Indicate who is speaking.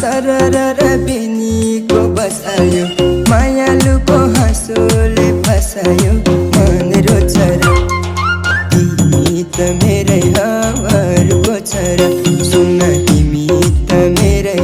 Speaker 1: सरर बेनीको बसायो मायालुको हाँसोले फसायो मन रोछ र तिमी त मेरै हवरको छ र सुन्न तिमी त मेरै